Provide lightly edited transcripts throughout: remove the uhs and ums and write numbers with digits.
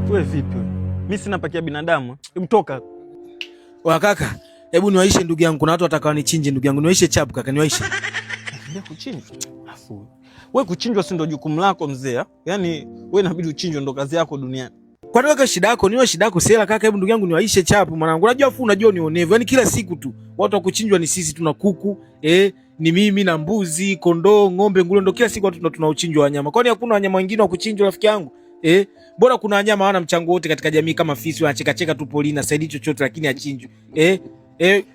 Wewe vipi wewe? Mimi sina pakia binadamu. Hebu toka. Wa kaka, hebu niwaishe ndugu yangu. Kuna watu watakao nichinje ndugu yangu. Niwaishe chapu kaka, niwaishe. Ndio kuchinjwa. Afu. Wewe kuchinjwa si ndio jukumu lako mzee? Yaani wewe inabidi uchinjwe ndo kazi yako duniani. Kwa nini kaka shida yako? Niwe shida yako sela kaka, hebu ndugu yangu niwaishe chapu mwanangu. Unajua afu unajua ni onevu. Yaani kila siku tu watu wa kuchinjwa ni sisi, tuna kuku, ni mimi na mbuzi, kondoo, ng'ombe, nguruwe, ndo kila siku watu tunauchinjwa wanyama. Kwani hakuna wanyama wengine wa kuchinjwa rafiki yangu? Bora kuna wanyama hawana mchango wote katika jamii kama fisi wanacheka cheka tu polini, saidi chochote lakini achinjwe.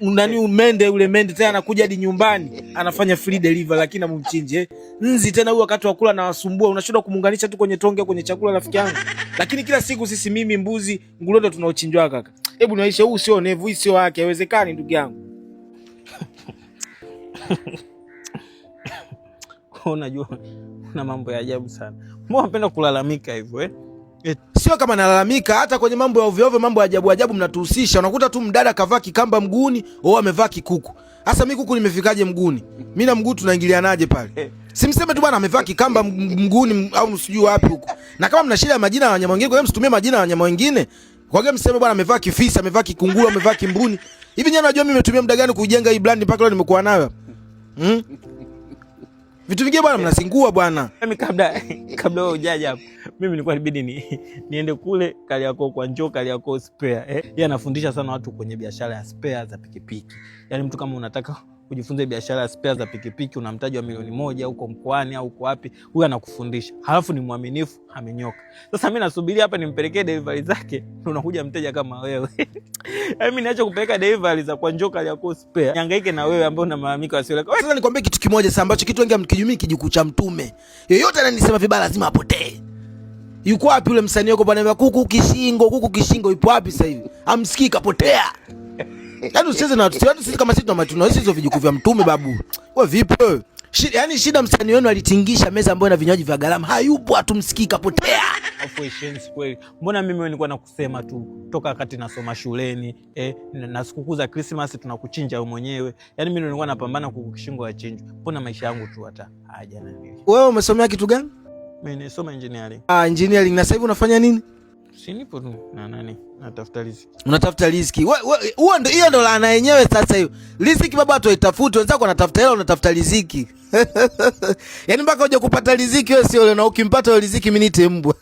Nani umende yule mende tena anakuja hadi nyumbani anafanya free delivery lakini amumchinje. Nzi tena huyo wakati wa kula na wasumbua, unashindwa kumuunganisha tu kwenye tonge kwenye chakula rafiki yangu. Lakini kila siku sisi mimi mbuzi, nguruwe ndo tunaochinjwa kaka. Hebu niwaishe, huu sio nevu, hii sio haki, haiwezekani ndugu yangu. Unajua una mambo ya ajabu sana. Mbona unapenda kulalamika hivyo Sio kama nalalamika, hata kwenye mambo ya ovyo ovyo, mambo ya ajabu ajabu mnatuhusisha. Unakuta tu mdada kavaa kikamba mguuni, au amevaa kikuku. Sasa mimi kuku nimefikaje mguuni? Mimi na mguu tunaingilianaje pale? Simseme tu bwana amevaa kikamba mguuni au msijui wapi huko. Na kama mna shida ya majina ya wanyama wengine, kwa hiyo msitumie majina ya wanyama wengine. Kwa hiyo mseme bwana amevaa kifisa, amevaa kikunguru, amevaa kimbuni. Hivi nyinyi unajua mimi nimetumia muda gani kujenga hii brand mpaka leo nimekuwa nayo? Vitu vingine bwana mnasingua bwana. Mimi kabla wewe hujaja hapo, mimi nilikuwa inabidi niende kule Kariakoo kwa Njoo Kariakoo spare. Yeye anafundisha sana watu kwenye biashara ya spare za pikipiki. Yaani mtu kama unataka kujifunza biashara ya spare za pikipiki, una mtaji wa milioni 1 huko mkoani au uko wapi, huyu anakufundisha. Halafu ni mwaminifu, amenyoka. Sasa mimi nasubiri hapa nimpelekee delivery zake, unakuja mteja kama wewe. Mimi niache kupeleka delivery za kwa Njoo Kariakoo spare. Nihangaike na wewe ambaye unamlalamika wasio. Sasa nikwambie kitu kimoja sasa ambacho kitu wengi mkijumii kijukuu cha mtume. Yoyote ananisema vibaya lazima apotee. Yuko wapi yule msanii wako bwana? Kuku kishingo ipo wapi sasa hivi? Amsikii kapotea. Yaani usicheze na watu. Sisi kama sisi tunaishi hizo vijukuu vya mtume babu. Wewe vipi wewe? Yaani shida msanii wenu alitingisha meza ambayo ina vinywaji vya gharama. Hayupo, hatumsikii kapotea. Afu ishenzi kweli. Mbona mimi nilikuwa nakusema tu toka wakati nasoma shuleni, na sikukuu za Christmas tunakuchinja wewe mwenyewe. Yaani mimi nilikuwa napambana kukukishingo ya chinjwe. Mbona maisha yangu tu hata haja na nini. Wewe umesomea kitu gani? Mimi nimesoma engineering. Engineering. Na sasa hivi unafanya nini? Si nipo tu na nani? Natafuta riziki. Unatafuta riziki. Huo ndio hiyo ndo laana yenyewe sasa hiyo. Riziki baba watu waitafuta, wenzako wanatafuta hela, unatafuta riziki. Yaani mpaka uje kupata riziki wewe sio leo, na ukimpata wewe riziki mimi niite mbwa.